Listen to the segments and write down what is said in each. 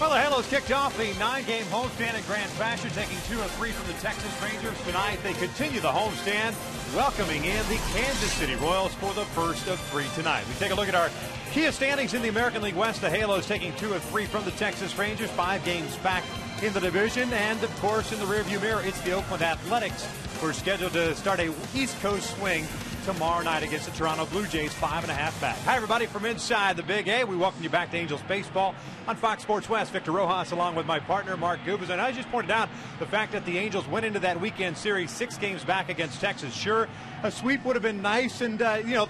Well, the Halos kicked off the 9-game homestand in grand fashion, taking 2 of 3 from the Texas Rangers. Tonight, they continue the homestand, welcoming in the Kansas City Royals for the first of 3 tonight. We take a look at our KCA standings in the American League West. The Halos taking 2 of 3 from the Texas Rangers, 5 games back in the division. And, of course, in the rearview mirror, it's the Oakland Athletics. We're scheduled to start a East Coast swing tomorrow night against the Toronto Blue Jays, 5.5 back. Hi, everybody, from inside the Big A. We welcome you back to Angels Baseball on Fox Sports West. Victor Rojas along with my partner, Mark Gubas. And I just pointed out the fact that the Angels went into that weekend series 6 games back against Texas. Sure, a sweep would have been nice, and,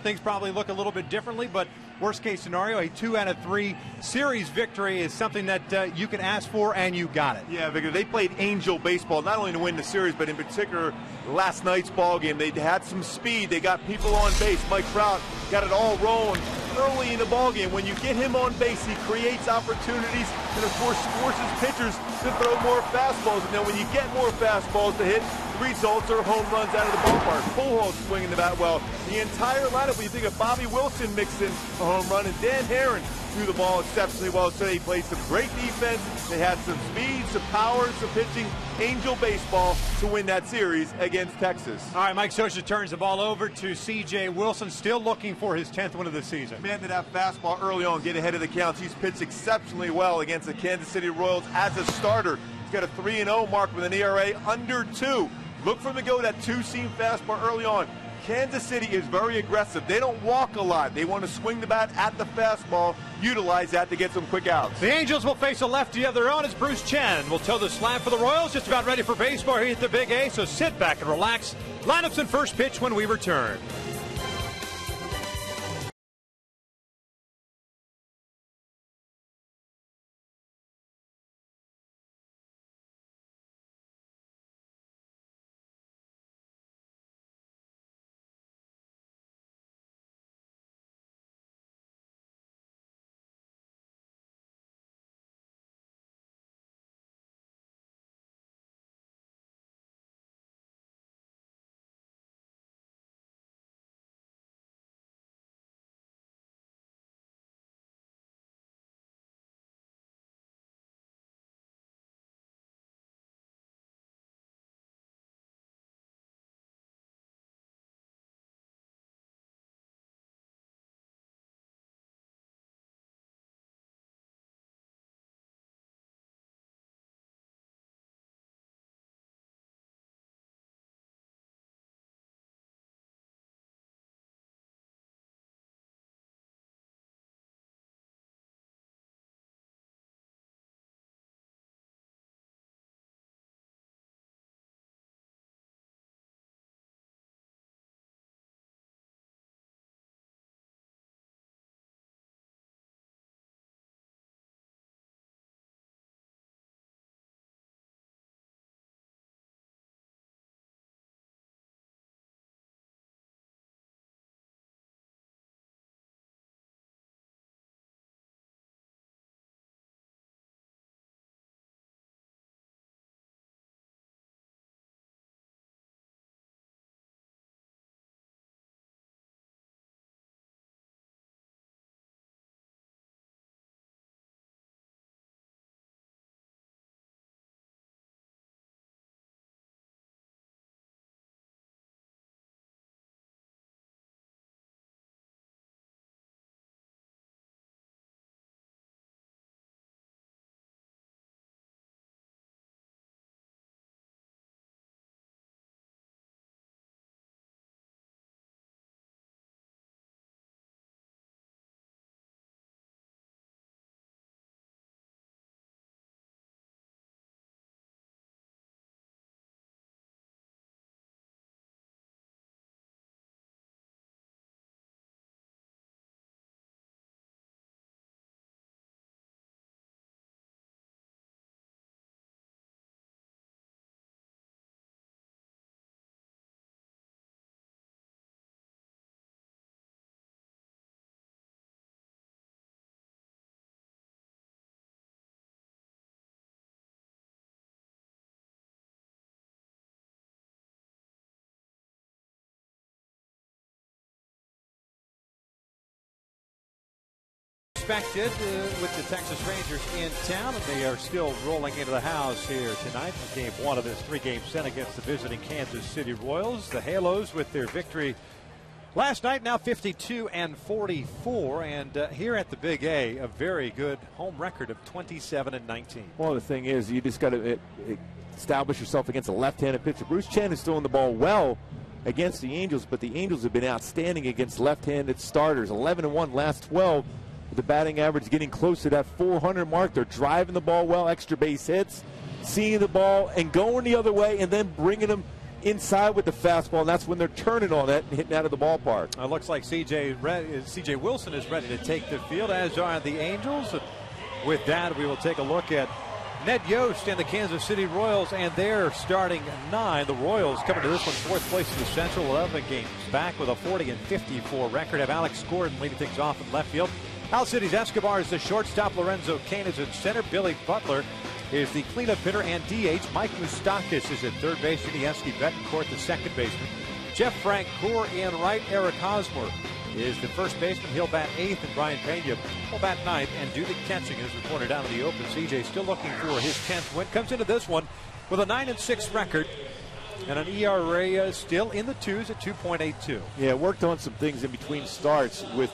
things probably look a little bit differently, but worst case scenario, a 2 out of 3 series victory is something that you can ask for, and you got it. Yeah, Victor, they played Angel baseball not only to win the series, but in particular last night's ball game. They had some speed. They got people on base. Mike Trout got it all rolling early in the ball game. When you get him on base, he creates opportunities and, of course, forces pitchers to throw more fastballs. And then when you get more fastballs to hit, the results are home runs out of the ballpark. Pujols swinging the bat well. The entire lineup, when you think of Bobby Wilson mixed in a home run, and Dan Herron threw the ball exceptionally well today. He played some great defense. They had some speed, some power, some pitching. Angel baseball to win that series against Texas. All right, Mike Scioscia turns the ball over to C.J. Wilson, still looking for his 10th win of the season. Man, that fastball early on, get ahead of the counts. He's pitched exceptionally well against the Kansas City Royals as a starter. He's got a 3-0 mark with an ERA under 2. Look for him to go that 2-seam fastball early on. Kansas City is very aggressive. They don't walk a lot. They want to swing the bat at the fastball, utilize that to get some quick outs. The Angels will face a lefty of their own as Bruce Chen will toe the slab for the Royals. Just about ready for baseball here at the Big A, so sit back and relax. Lineups and first pitch when we return. expected with the Texas Rangers in town, and they are still rolling into the house here tonight in game one of this three-game set against the visiting Kansas City Royals. The Halos with their victory last night, now 52-44, and here at the Big A, a very good home record of 27-19. Well, the thing is, you just got to establish yourself against a left-handed pitcher. Bruce Chen is throwing the ball well against the Angels, but the Angels have been outstanding against left-handed starters. 11-1 last 12, with the batting average getting close to that 400 mark. They're driving the ball well, extra base hits, seeing the ball and going the other way, and then bringing them inside with the fastball, and that's when they're turning on it and hitting out of the ballpark. It looks like C.J. Wilson is ready to take the field, as are the Angels. With that, we will take a look at Ned Yost and the Kansas City Royals, and they're starting 9. The Royals coming to this one 4th place in the Central, 11 games back with a 40-54 record. Have Alex Gordon leading things off in left field. Al City's Escobar is the shortstop. Lorenzo Cain is in center. Billy Butler is the cleanup hitter and DH. Mike Moustakas is at third base. Yuniesky Betancourt, the second baseman. Jeff Francoeur in right. Eric Hosmer is the first baseman. He'll bat 8th, and Brian Pena will bat 9th and do the catching, as reported down in the open. CJ still looking for his 10th win. Comes into this one with a 9-6 record and an ERA still in the 2s at 2.82. Yeah, worked on some things in between starts with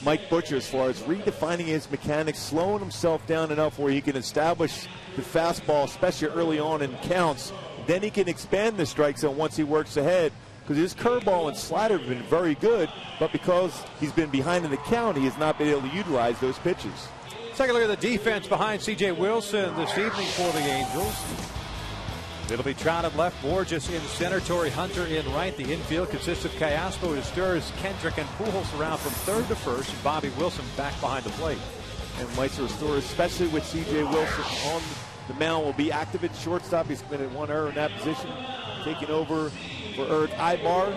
Mike Butcher as far as redefining his mechanics, slowing himself down enough where he can establish the fastball, especially early on in counts. Then he can expand the strike zone once he works ahead, because his curveball and slider have been very good, but because he's been behind in the count, he has not been able to utilize those pitches. Take a look at the defense behind C.J. Wilson this evening for the Angels. It'll be Trout at left, Borges in center, Torrey Hunter in right. The infield consists of Callaspo, Esters, Kendrick, and Pujols around from third to first, and Bobby Wilson back behind the plate. And Meister Esters, especially with C.J. Wilson on the mound, will be active at shortstop. He's committed one error in that position, taking over for Eric Ibar.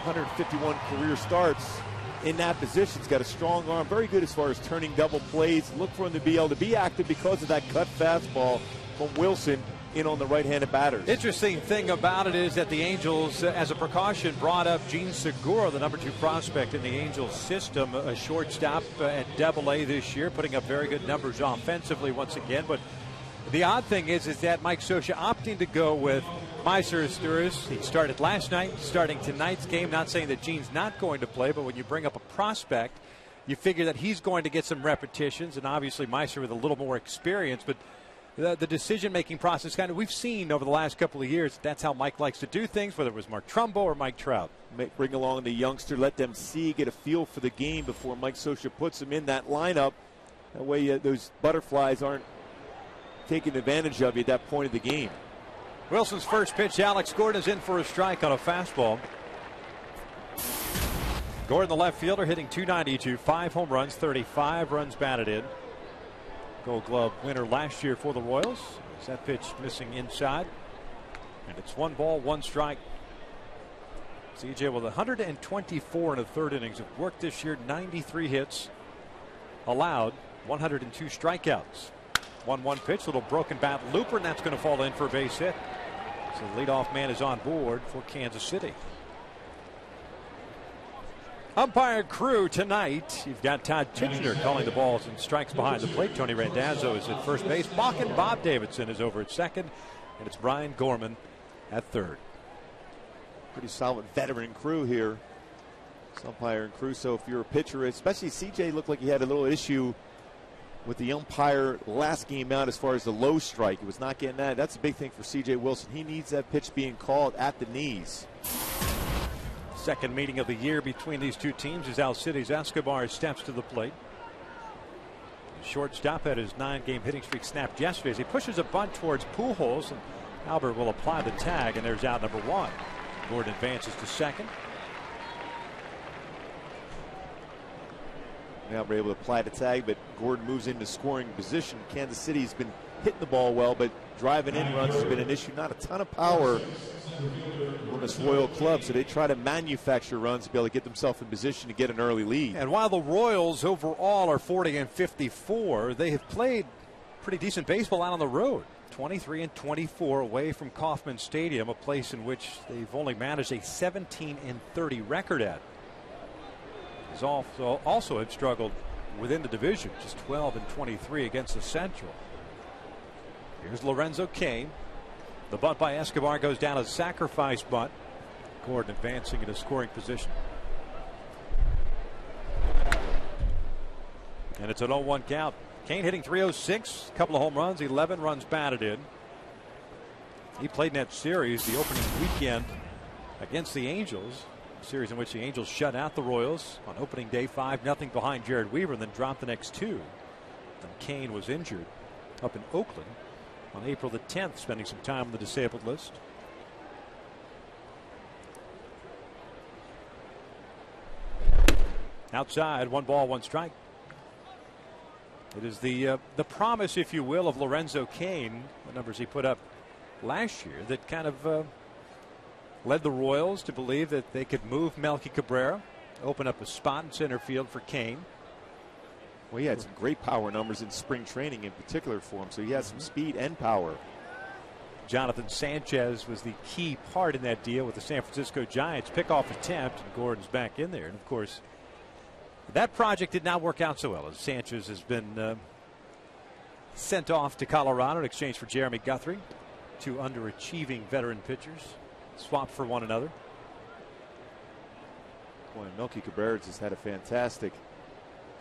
151 career starts in that position. He's got a strong arm, very good as far as turning double plays. Look for him to be able to be active because of that cut fastball from Wilson in on the right-handed batters. Interesting thing about it is that the Angels, as a precaution, brought up Gene Segura, the number 2 prospect in the Angels system, a shortstop at Double-A this year, putting up very good numbers offensively once again. But the odd thing is that Mike Scioscia opting to go with Meister Esters. He started last night, starting tonight's game. Not saying that Gene's not going to play, but when you bring up a prospect, you figure that he's going to get some repetitions, and obviously Meister with a little more experience. But the decision-making process, kind of, we've seen over the last couple of years, that's how Mike likes to do things, whether it was Mark Trumbo or Mike Trout. Bring along the youngster, let them see, get a feel for the game before Mike Scioscia puts them in that lineup. That way those butterflies aren't taking advantage of you at that point of the game. Wilson's first pitch, Alex Gordon is in for a strike on a fastball. Gordon, the left fielder, hitting .292, 5 home runs, 35 runs batted in. Gold Glove winner last year for the Royals. Is that pitch missing inside? And it's 1 ball, 1 strike. CJ with 124 in the third innings of work this year, 93 hits, allowed 102 strikeouts. 1-1 pitch, little broken bat looper, and that's going to fall in for a base hit. So the leadoff man is on board for Kansas City. Umpire crew tonight. You've got Todd Tichenor calling the balls and strikes behind the plate. Tony Randazzo is at first base. Balkin Bob Davidson is over at second. And it's Brian Gorman at third. Pretty solid veteran crew here. It's umpire and crew. So if you're a pitcher, especially CJ, looked like he had a little issue with the umpire last game out as far as the low strike. He was not getting that. That's a big thing for C.J. Wilson. He needs that pitch being called at the knees. Second meeting of the year between these two teams as Alcides Escobar steps to the plate. Shortstop had his 9-game hitting streak snapped yesterday as he pushes a bunt towards Pujols, and Albert will apply the tag, and there's out number 1. Gordon advances to second. Now we're able to apply the tag, but Gordon moves into scoring position. Kansas City's been hitting the ball well, but driving in runs has been an issue. Not a ton of power on this Royal club, so they try to manufacture runs to be able to get themselves in position to get an early lead. And while the Royals overall are 40-54, they have played pretty decent baseball out on the road. 23-24 away from Kauffman Stadium, a place in which they've only managed a 17-30 record at. Has also have struggled within the division, just 12-23 against the Central. Here's Lorenzo Cain. The bunt by Escobar goes down a sacrifice bunt. Gordon advancing into scoring position. And it's an 0-1 count. Cain hitting .306, a couple of home runs, 11 runs batted in. He played in that series the opening weekend against the Angels, a series in which the Angels shut out the Royals on opening day, 5-0 behind Jared Weaver, and then dropped the next two. Then Cain was injured up in Oakland on April the 10th, spending some time on the disabled list. Outside, 1 ball, 1 strike. It is the promise, if you will, of Lorenzo Cain, the numbers he put up last year, that kind of led the Royals to believe that they could move Melky Cabrera, open up a spot in center field for Cain. Well, he had some great power numbers in spring training in particular for him, so he has some speed and power. Jonathan Sanchez was the key part in that deal with the San Francisco Giants. Pickoff attempt, and Gordon's back in there. And of course, that project did not work out so well, as Sanchez has been sent off to Colorado in exchange for Jeremy Guthrie. Two underachieving veteran pitchers swapped for one another. Boy, Melky Cabrera has had a fantastic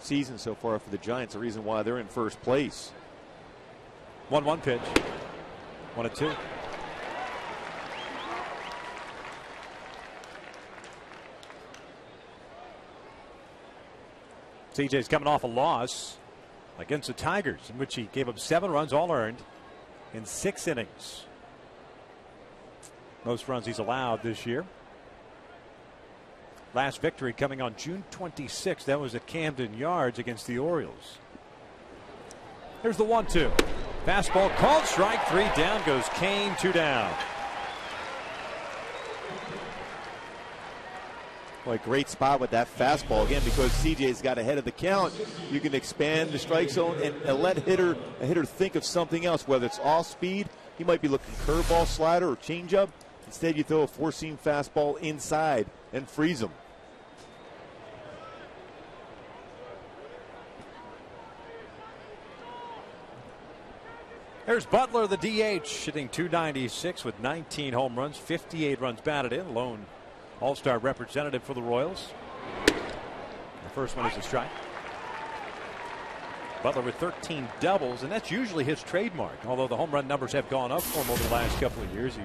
season so far for the Giants, the reason why they're in first place. 1-1 pitch. 1-2. CJ's coming off a loss against the Tigers, in which he gave up 7 runs, all earned, in 6 innings. Most runs he's allowed this year. Last victory coming on June 26th. That was at Camden Yards against the Orioles. Here's the 1-2. Fastball called, strike 3. Down goes Cain, 2 down. Boy, great spot with that fastball again, because CJ's got ahead of the count. You can expand the strike zone and let a hitter think of something else, whether it's off speed. He might be looking curveball, slider, or changeup. Instead, you throw a 4-seam fastball inside and freeze him. There's Butler, the DH, hitting .296 with 19 home runs, 58 runs batted in. Lone All-Star representative for the Royals. The first one is a strike. Butler with 13 doubles, and that's usually his trademark. Although the home run numbers have gone up for him over the last couple of years, he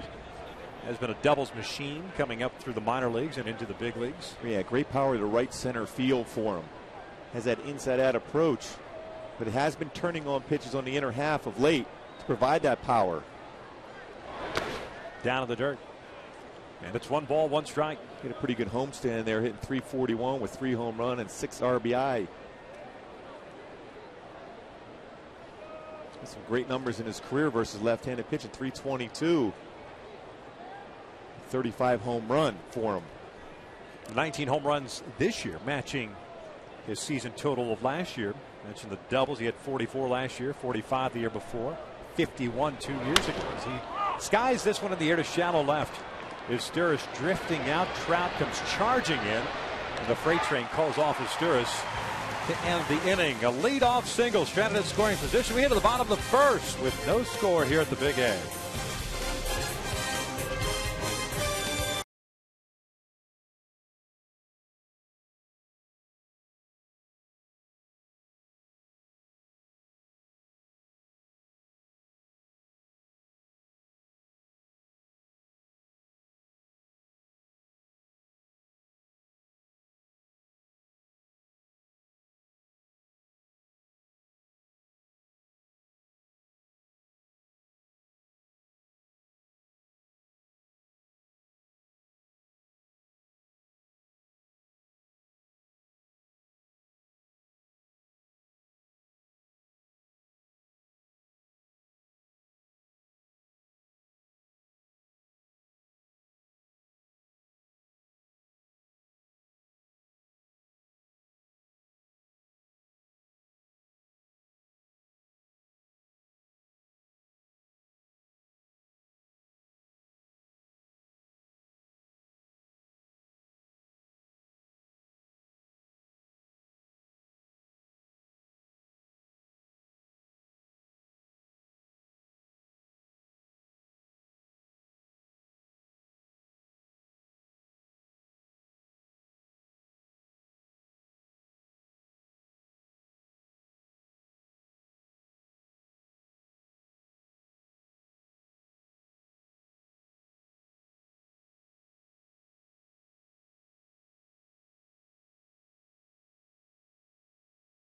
has been a doubles machine coming up through the minor leagues and into the big leagues. Yeah, great power to right center field for him. Has that inside-out approach, but it has been turning on pitches on the inner half of late to provide that power. Down in the dirt. And it's 1 ball, 1 strike. He had a pretty good homestand there, hitting .341 with 3 home runs and 6 RBI. Some great numbers in his career versus left-handed pitching. .322. 35 home run for him. 19 home runs this year, matching his season total of last year. Mentioned the doubles. He had 44 last year, 45 the year before, 51 2 years ago. As he skies this one in the air to shallow left. Izturis drifting out. Trout comes charging in, and the freight train calls off Izturis to end the inning. A leadoff single, stranded at scoring position. We hit to the bottom of the first with no score here at the Big A.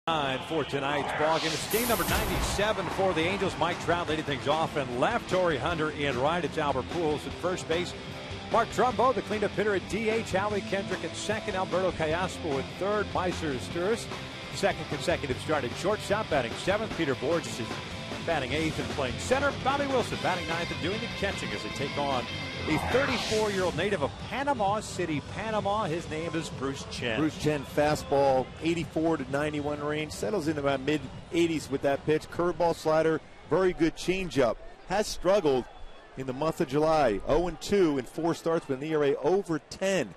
For tonight's ball game. It's game number 97 for the Angels. Mike Trout leading things off and left. Torrey Hunter in right. It's Albert Pujols at first base. Mark Trumbo, the cleanup hitter at DH. Howie Kendrick at second. Alberto Callaspo at third. Meiser Sturis, second consecutive start at shortstop. Batting seventh. Peter Borges is batting eighth and playing center. Bobby Wilson batting ninth and doing the catching as they take on the 34-year-old native of Panama City, Panama. His name is Bruce Chen. Bruce Chen, fastball, 84 to 91 range. Settles in about mid-80s with that pitch. Curveball, slider, very good changeup. Has struggled in the month of July. 0-2 in 4 starts with an ERA over 10.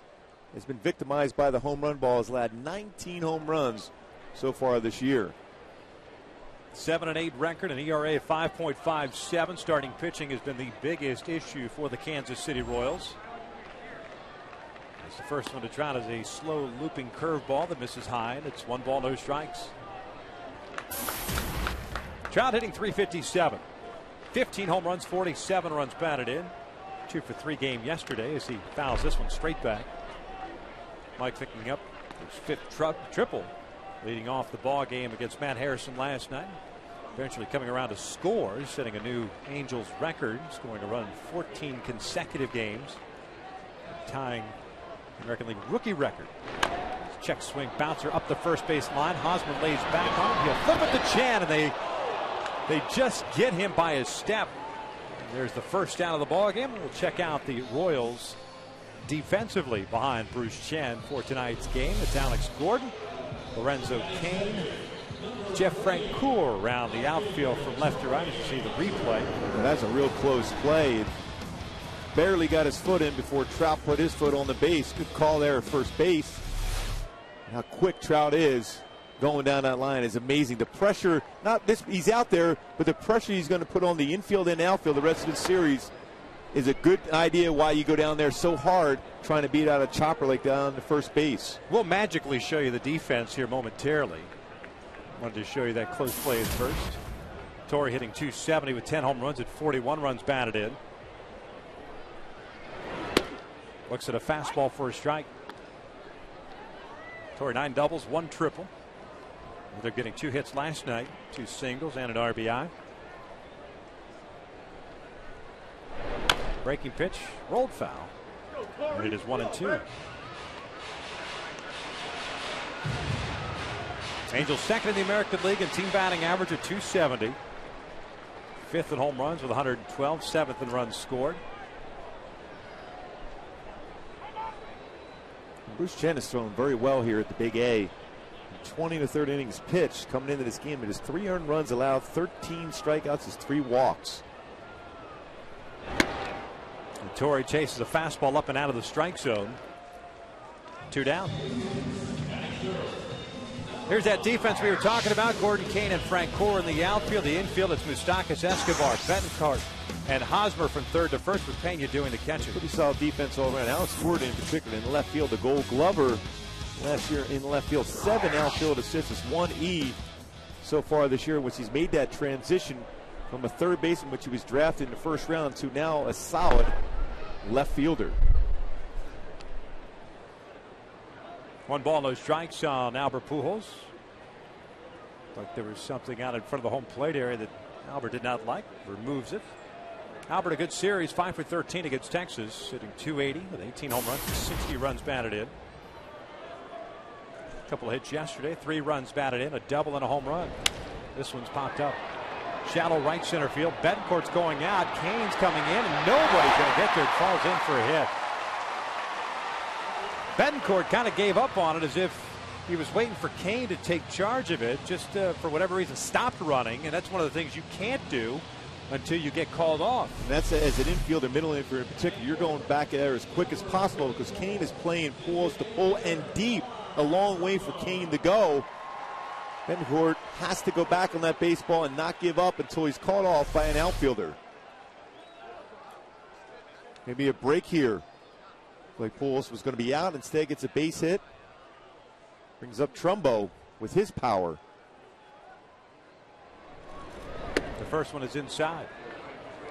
Has been victimized by the home run ball. Has led 19 home runs so far this year. 7-8 record, an ERA of 5.57. Starting pitching has been the biggest issue for the Kansas City Royals. It's the first one to Trout is a slow looping curveball that misses high, and it's 1 ball, no strikes. Trout hitting .357. 15 home runs, 47 runs batted in. 2 for 3 game yesterday as he fouls this one straight back. Mike picking up his 5th triple, leading off the ball game against Matt Harrison last night. Eventually coming around to score, setting a new Angels record, scoring a run in 14 consecutive games, tying the American League rookie record. Check swing bouncer up the first base line. Hosmer lays back on him. He'll flip it to Chen, and they just get him by his step. And there's the first down of the ball game. We'll check out the Royals defensively behind Bruce Chen for tonight's game. It's Alex Gordon, Lorenzo Cain, Jeff Francoeur around the outfield from left to right. As you see the replay. That's a real close play. Barely got his foot in before Trout put his foot on the base. Good call there at first base. How quick Trout is going down that line is amazing. The pressure, not this, he's out there, but the pressure he's going to put on the infield and outfield the rest of the series is a good idea why you go down there so hard trying to beat out a chopper like that on the first base. We'll magically show you the defense here momentarily. Wanted to show you that close play at first. Torrey hitting .270 with 10 home runs at 41 runs batted in. Looks at a fastball for a strike. Torrey 9 doubles, 1 triple. They're getting 2 hits last night, 2 singles and an RBI. Breaking pitch, rolled foul. And it is 1-2. Angels second in the American League in team batting average at .270. 5th in home runs with 112. 7th in runs scored. Bruce Chen is throwing very well here at the Big A. 20 to 3rd innings pitched coming into this game. It is 3 earned runs allowed, 13 strikeouts, is 3 walks. And Torrey chases a fastball up and out of the strike zone. 2 down. Here's that defense we were talking about. Gordon, Cain, and Francoeur in the outfield. The infield, it's Moustakas, Escobar, Betancourt, and Hosmer from 3rd to 1st with Pena doing the catching. Pretty solid defense all around. Alex Gordon in particular in the left field, the Gold Glover last year in the left field. 7 outfield assists, 1 E so far this year, which he's made that transition from a third baseman, which he was drafted in the 1st round, to now a solid left fielder. 1 ball, no strikes on Albert Pujols. Like there was something out in front of the home plate area that Albert did not like. Removes it. Albert, a good series, 5 for 13 against Texas, hitting .280 with 18 home runs, 60 runs batted in. A couple of hits yesterday, 3 runs batted in, a double and a home run. This one's popped up. Shallow right center field. Betancourt's going out. Cain's coming in, and nobody's going to get there. It falls in for a hit. Betancourt kind of gave up on it as if he was waiting for Cain to take charge of it. Just for whatever reason stopped running, and that's one of the things you can't do until you get called off. And that's as an infielder, middle infielder in particular, you're going back there as quick as possible because Cain is playing pulls to pull and deep, a long way for Cain to go. Betancourt has to go back on that baseball and not give up until he's caught off by an outfielder. Maybe a break here. Like Pujols was going to be out, instead gets a base hit. Brings up Trumbo with his power. The first one is inside.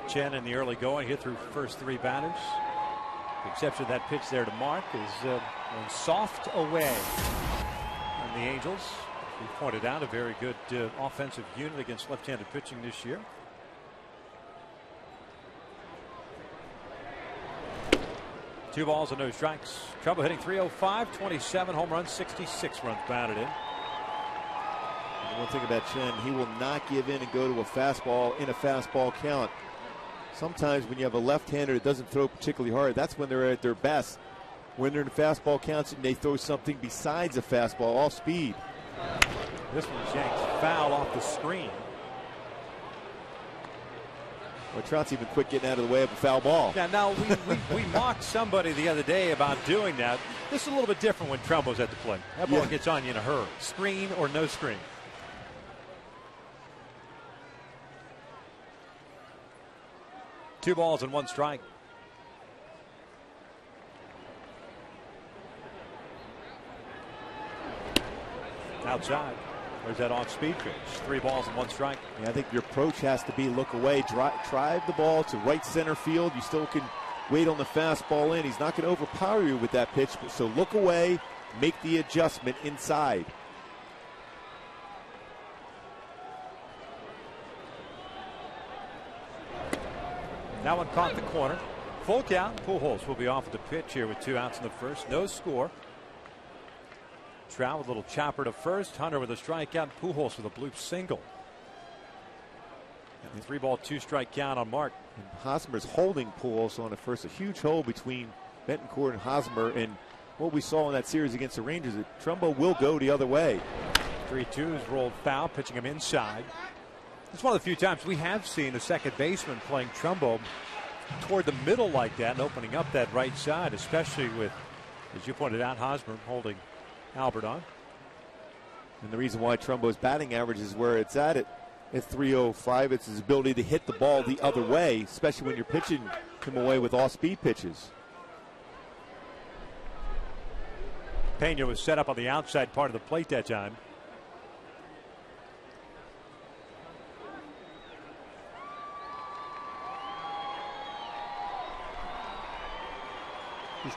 Chen in the early going, hit through first 3 batters. The exception of that pitch there to Mark is soft away. And the Angels We pointed out a very good offensive unit against left-handed pitching this year. Two balls and no strikes. Trumbo hitting .305, 27 home runs, 66 runs batted in. And one thing about Chen, he will not give in and go to a fastball in a fastball count. Sometimes when you have a left-hander that doesn't throw particularly hard, that's when they're at their best. When they're in fastball counts and they throw something besides a fastball off speed. This one's yanked foul off the screen. Well, Trout's even quick getting out of the way of a foul ball. Yeah, now we mocked somebody the other day about doing that. This is a little bit different when Trumbo's at the plate. That ball gets on you in a hurry. Screen or no screen. Two balls and one strike. Outside. There's that off-speed pitch. 3 balls and 1 strike. Yeah, I think your approach has to be look away, drive the ball to right center field. You still can wait on the fastball in. He's not going to overpower you with that pitch, so look away, make the adjustment inside. That one caught the corner. Full count. Pujols will be off at the pitch here with 2 outs in the first. No score. Trout with a little chopper to first. Hunter with a strikeout. Pujols with a bloop single. And the 3-ball, 2-strike count on Mark. And Hosmer's holding Pujols on the first. A huge hole between Betancourt and Hosmer. And what we saw in that series against the Rangers, that Trumbo will go the other way. 3-2 is rolled foul, pitching him inside. It's one of the few times we have seen a second baseman playing Trumbo toward the middle like that and opening up that right side, especially with, as you pointed out, Hosmer holding Albert on. And the reason why Trumbo's batting average is where it's at .305, it's his ability to hit the ball the other way, especially when you're pitching him away with off-speed pitches. Pena was set up on the outside part of the plate that time.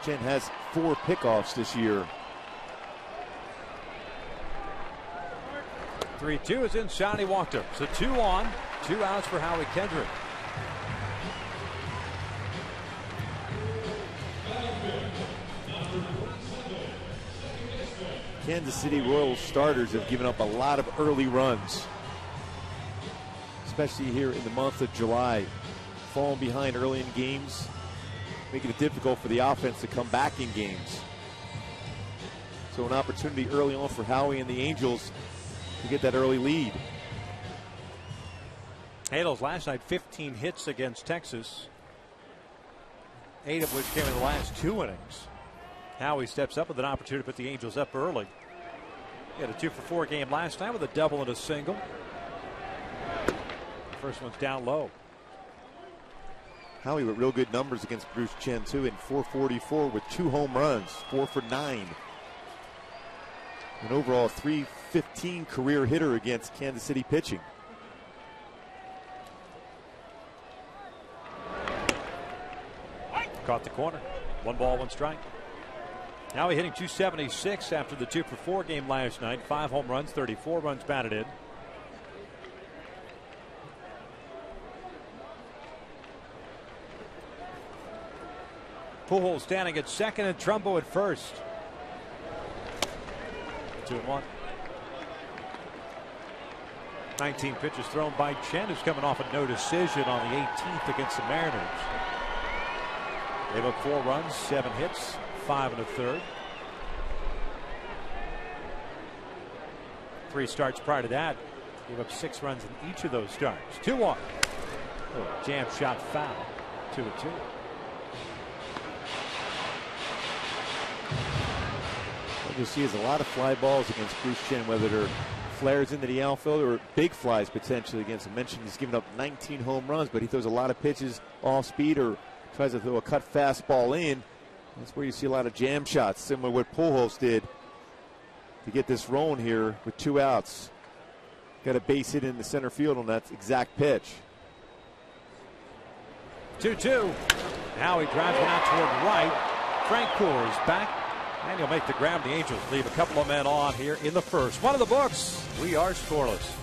Chen has 4 pickoffs this year. 3-2 is inside. He walked him. So 2 on, 2 outs for Howie Kendrick. Kansas City Royals starters have given up a lot of early runs, especially here in the month of July. Falling behind early in games, making it difficult for the offense to come back in games. So an opportunity early on for Howie and the Angels to get that early lead. Halos last night 15 hits against Texas, 8 of which came in the last 2 innings. Howie steps up with an opportunity to put the Angels up early. He had a 2-for-4 game last night with a double and a single. First one's down low. Howie with real good numbers against Bruce Chen too, in .444 with 2 home runs, 4 for 9. An overall .315 career hitter against Kansas City pitching. Caught the corner. 1 ball, 1 strike. Now he's hitting .276 after the 2-for-4 game last night. 5 home runs, 34 runs batted in. Pujols standing at second and Trumbo at first. 2-1. 19 pitches thrown by Chen, who's coming off a no decision on the 18th against the Mariners. Gave up 4 runs, 7 hits, 5 1/3. 3 starts prior to that. Gave up 6 runs in each of those starts. 2-1. Jam shot foul. 2-2. What you'll see is a lot of fly balls against Bruce Chen, whether they're flares into the outfield or big flies potentially against him. I mentioned he's given up 19 home runs, but he throws a lot of pitches off speed or tries to throw a cut fastball in. That's where you see a lot of jam shots, similar to what Pujols did to get this rolling here with 2 outs. Got a base hit in the center field on that exact pitch. 2-2. Now he drives it out toward right. Frank Coors back And you'll make the grab. The Angels leave a couple of men on here in the first. One of the books. We are scoreless.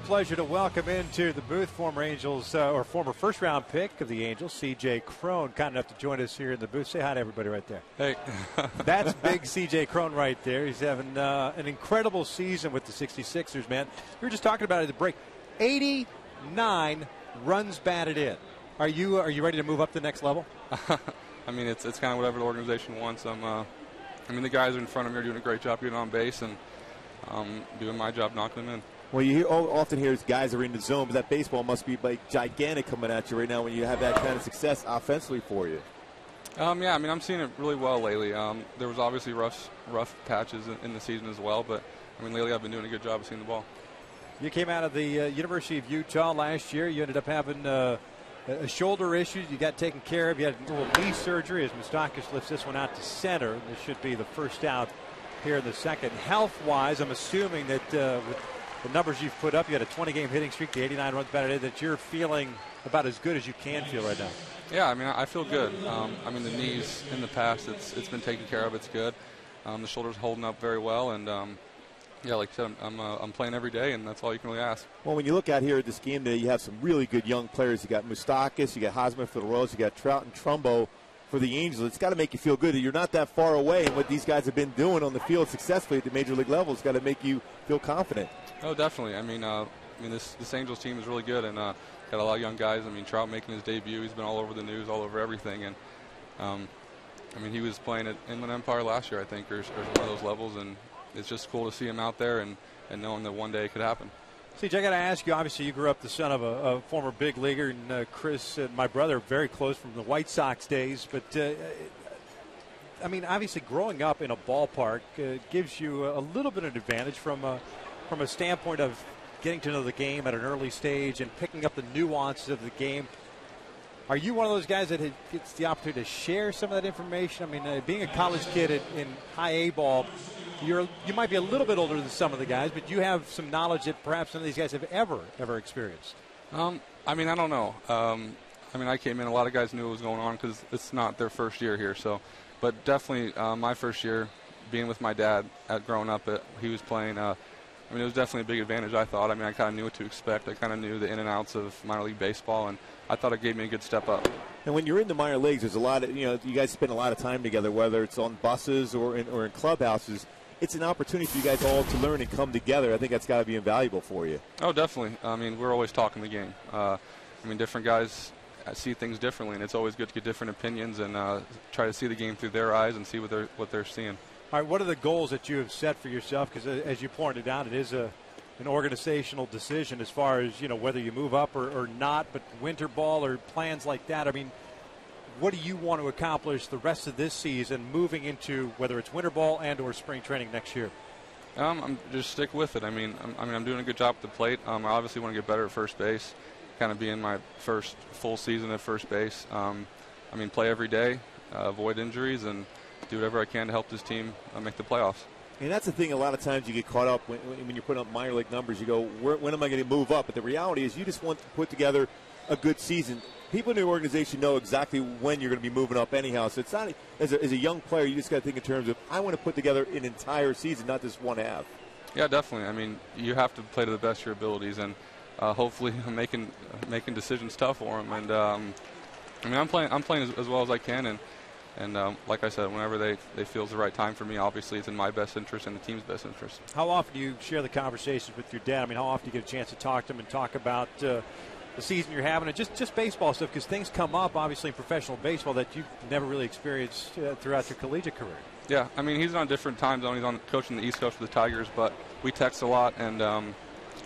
Pleasure to welcome into the booth former Angels or former first-round pick of the Angels, C.J. Cron, kind enough to join us here in the booth. Say hi to everybody right there. Hey. That's big C.J. Cron right there. He's having an incredible season with the 66ers, man. We were just talking about it at the break. 89 runs batted in. Are you ready to move up to the next level? I mean, it's kind of whatever the organization wants. I mean, the guys in front of me are doing a great job getting on base and doing my job knocking them in. Well, you often hear guys are in the zone, but that baseball must be like gigantic coming at you right now when you have that kind of success offensively for you. Yeah, I mean, I'm seeing it really well lately. There was obviously rough patches in the season as well, but I mean, lately I've been doing a good job of seeing the ball. You came out of the University of Utah last year. You ended up having a shoulder issue. You got taken care of. You had a little knee surgery as Moustakis lifts this one out to center. This should be the first out here in the second. Health-wise, I'm assuming that with the numbers you've put up, you had a 20-game hitting streak, the 89 runs batted in, that you're feeling about as good as you can feel right now. Yeah, I mean, I feel good. I mean, the knees in the past, it's been taken care of. It's good. The shoulder's holding up very well, and yeah, like I said, I'm playing every day, and that's all you can really ask. Well, when you look out here at this game today, you have some really good young players. You got Moustakis, you got Hosmer for the Royals, you got Trout and Trumbo for the Angels. It's got to make you feel good that you're not that far away, and what these guys have been doing on the field successfully at the major league level has got to make you feel confident. Oh, definitely. I mean, this Angels team is really good, and got a lot of young guys. I mean, Trout making his debut. He's been all over the news, all over everything, and I mean, he was playing at Inland Empire last year, I think, or one of those levels, and it's just cool to see him out there and knowing that one day it could happen. CJ, I got to ask you, obviously you grew up the son of a former big leaguer, and Chris and my brother are very close from the White Sox days, but I mean, obviously growing up in a ballpark gives you a little bit of an advantage from a standpoint of getting to know the game at an early stage and picking up the nuances of the game. Are you one of those guys that gets the opportunity to share some of that information? I mean, being a college kid in high A ball, you might be a little bit older than some of the guys, but you have some knowledge that perhaps some of these guys have ever experienced. I mean, I don't know. I mean, I came in, a lot of guys knew what was going on because it's not their first year here. So, but definitely my first year being with my dad growing up, he was playing. I mean, it was definitely a big advantage, I thought. I mean, I kind of knew what to expect. I kind of knew the in and outs of minor league baseball, and I thought it gave me a good step up. And when you're in the minor leagues, there's a lot of, you guys spend a lot of time together, whether it's on buses or in clubhouses. It's an opportunity for you guys all to learn and come together. I think that's got to be invaluable for you. Oh, definitely. I mean, we're always talking the game. I mean, different guys see things differently, and it's always good to get different opinions and try to see the game through their eyes and see what they're seeing. All right, what are the goals that you have set for yourself? Because as you pointed out, it is a an organizational decision as far as, whether you move up or not, but winter ball or plans like that. I mean, what do you want to accomplish the rest of this season moving into whether it's winter ball and or spring training next year? I'm just stick with it. I mean, I'm doing a good job at the plate. I obviously want to get better at first base, kind of being my first full season at first base. Play every day, avoid injuries, and do whatever I can to help this team make the playoffs. And that's the thing, a lot of times you get caught up when you're putting up minor league numbers. You go, when am I going to move up? But the reality is you just want to put together a good season. People in the organization know exactly when you're going to be moving up anyhow. So it's not, as a young player, you just got to think in terms of, I want to put together an entire season, not just one half. Yeah, definitely. I mean, you have to play to the best of your abilities, and hopefully making decisions tough for them. And I'm playing as well as I can, and like I said, whenever they feel it's the right time for me, obviously it's in my best interest and the team's best interest. How often do you share the conversations with your dad? I mean, how often do you get a chance to talk to him and talk about the season you're having and just baseball stuff? Because things come up, obviously, in professional baseball that you've never really experienced throughout your collegiate career. Yeah, I mean, he's on a different time zone. He's on coaching the East Coast for the Tigers, but we text a lot, and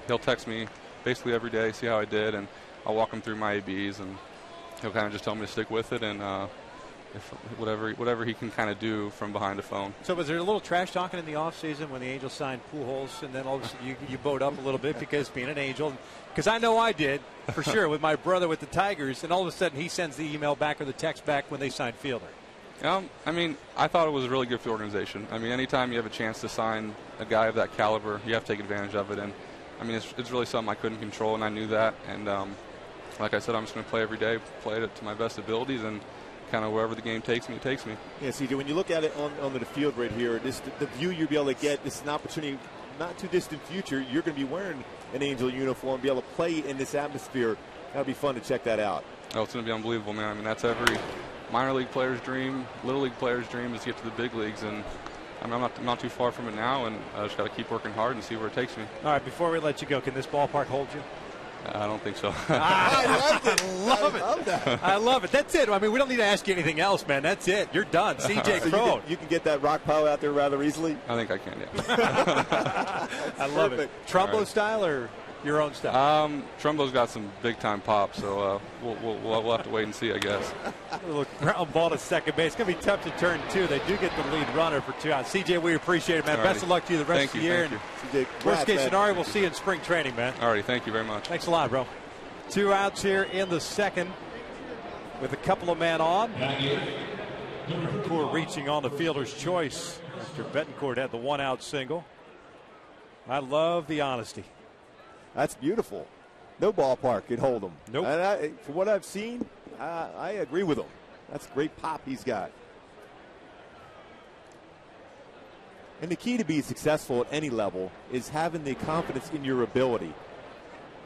he'll text me basically every day, see how I did, and I'll walk him through my ABs, and he'll kind of just tell me to stick with it, and if whatever he can kind of do from behind the phone. So was there a little trash talking in the offseason when the Angels signed Pujols, and then all of a sudden you bowed up a little bit because being an Angel? Because I know I did, for sure, with my brother with the Tigers, and all of a sudden he sends the email back or the text back when they signed Fielder. I mean, I thought it was really good for the organization. I mean, anytime you have a chance to sign a guy of that caliber, you have to take advantage of it. And, I mean, it's really something I couldn't control, and I knew that. And like I said, I'm just going to play every day, play it to my best abilities, and kind of wherever the game takes me, it takes me. Yeah, CJ, when you look at it on the field right here, the view you'll be able to get, this is an opportunity, not too distant future, you're going to be wearing an Angel uniform, be able to play in this atmosphere. That'll be fun to check that out. Oh, it's going to be unbelievable, man. I mean, that's every minor league player's dream, little league player's dream is to get to the big leagues, and I'm not too far from it now, and I just got to keep working hard and see where it takes me. All right, before we let you go, can this ballpark hold you? I don't think so. I like it. Love it. Love that. I love it. That's it. I mean, we don't need to ask you anything else, man. That's it. You're done. CJ Crone. You can get that rock pile out there rather easily. I think I can, yeah. I love it. Trumbo style or your own style? Trumbo's got some big-time pop, so we'll have to wait and see, I guess. A little ground ball to second base. It's going to be tough to turn two. They do get the lead runner for 2 outs. CJ, we appreciate it, man. Best of luck to you the rest of the year. CJ, worst case scenario, we'll see you in spring training, man. All right, thank you very much. Thanks a lot, bro. 2 outs here in the second with a couple of men on. Betancourt reaching on the fielder's choice after Betancourt had the 1-out single. I love the honesty. That's beautiful. No ballpark could hold him. Nope. And for what I've seen, I agree with him. That's great pop he's got. And the key to being successful at any level is having the confidence in your ability.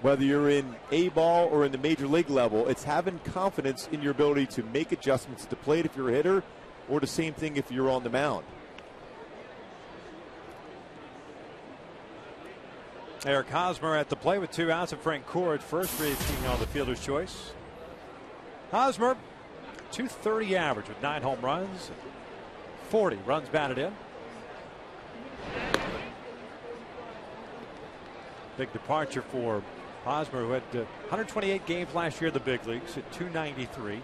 Whether you're in A-ball or in the major league level, it's having confidence in your ability to make adjustments to plate if you're a hitter, or the same thing if you're on the mound. Eric Hosmer at the plate with 2 outs, and Frank Coor at first, reaching on the fielder's choice. Hosmer, .230 average with 9 home runs, 40 runs batted in. Big departure for Hosmer, who had 128 games last year in the big leagues at .293,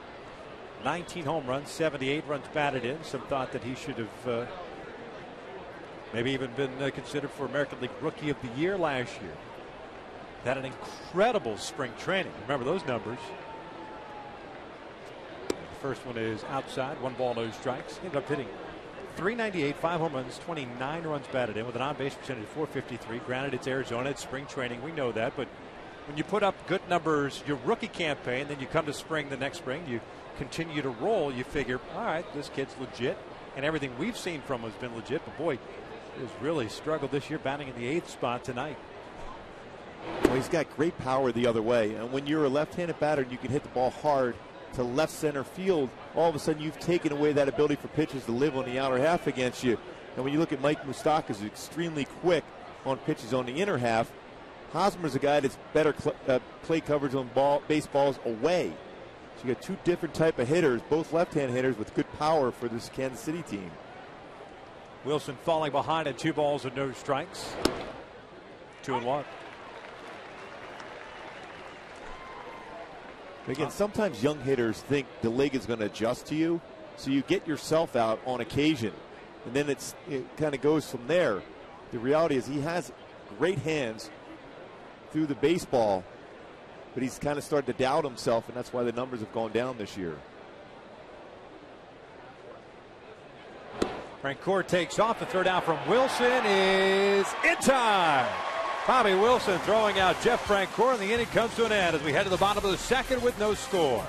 19 home runs, 78 runs batted in. Some thought that he should have maybe even been considered for American League Rookie of the Year last year. Had an incredible spring training. Remember those numbers. The first one is outside, 1 ball, no strikes. Ended up hitting .398, 5 home runs, 29 runs batted in with an on-base percentage of .453. Granted, it's Arizona, it's spring training, we know that, but when you put up good numbers your rookie campaign, then you come to spring the next spring, you continue to roll, you figure, all right, this kid's legit, and everything we've seen from him has been legit, but boy, has really struggled this year, batting in the 8th spot tonight. Well, he's got great power the other way, and when you're a left-handed batter and you can hit the ball hard to left center field, all of a sudden you've taken away that ability for pitchers to live on the outer half against you. And when you look at Mike Moustakas, who's extremely quick on pitches on the inner half, Hosmer's a guy that's better play coverage on baseballs away. So you got 2 different type of hitters, both left-hand hitters with good power for this Kansas City team. Wilson falling behind at 2 balls and no strikes. 2-1. Again, sometimes young hitters think the leg is going to adjust to you, so you get yourself out on occasion, and then it kind of goes from there. The reality is he has great hands through the baseball, but he's kind of started to doubt himself, and that's why the numbers have gone down this year. Francoeur takes off. The throw down from Wilson is in time. Bobby Wilson throwing out Jeff Francoeur, and the inning comes to an end as we head to the bottom of the second with no score.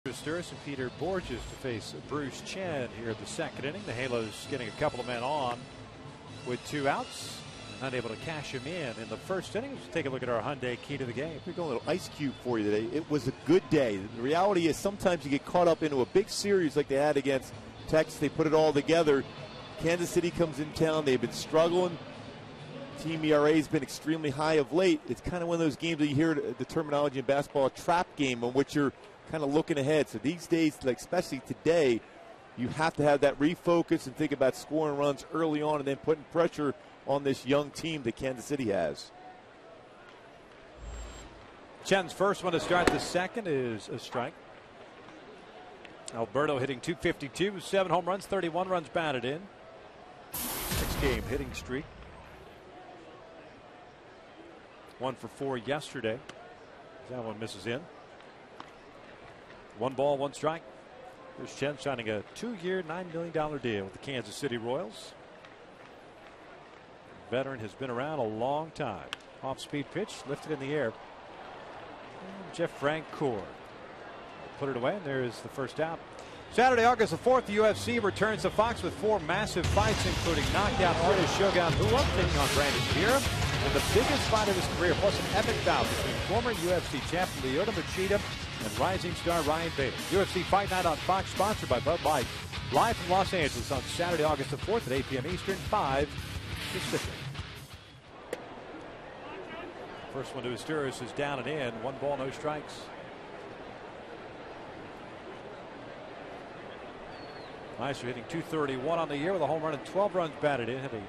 Sturris and Peter Borges to face Bruce Chen here at the second inning. The Halos getting a couple of men on with 2 outs. Unable to cash him in the first inning. Let's take a look at our Hyundai key to the game. We're going a little ice cube for you today. It was a good day. The reality is sometimes you get caught up into a big series like they had against Texas. They put it all together. Kansas City comes in town. They've been struggling. Team ERA has been extremely high of late. It's kind of one of those games that you hear the terminology in basketball, a trap game in which you're kind of looking ahead. So these days, like especially today, you have to have that refocus and think about scoring runs early on and then putting pressure on this young team that Kansas City has. Chen's first one to start the second is a strike. Alberto hitting .252, 7 home runs, 31 runs batted in. 6-game hitting streak. 1 for 4 yesterday. That one misses in. 1 ball, 1 strike. Here's Chen signing a 2-year, $9 million deal with the Kansas City Royals. The veteran has been around a long time. Off-speed pitch, lifted in the air. And Jeff Francoeur put it away, and there's the first out. Saturday, August the 4th, the UFC returns to Fox with 4 massive fights, including knockout artist Shogun Rua taking on Brandon Vera, and the biggest fight of his career, plus an epic bout between former UFC champ Lyoto Machida and rising star Ryan Bader. UFC Fight Night on Fox, sponsored by Bud Light, live from Los Angeles on Saturday, August the 4th at 8 p.m. Eastern, 5 Pacific. First one to Sturris is down and in. 1 ball, no strikes. Meister hitting .231 on the year with a home run and 12 runs batted in. Had a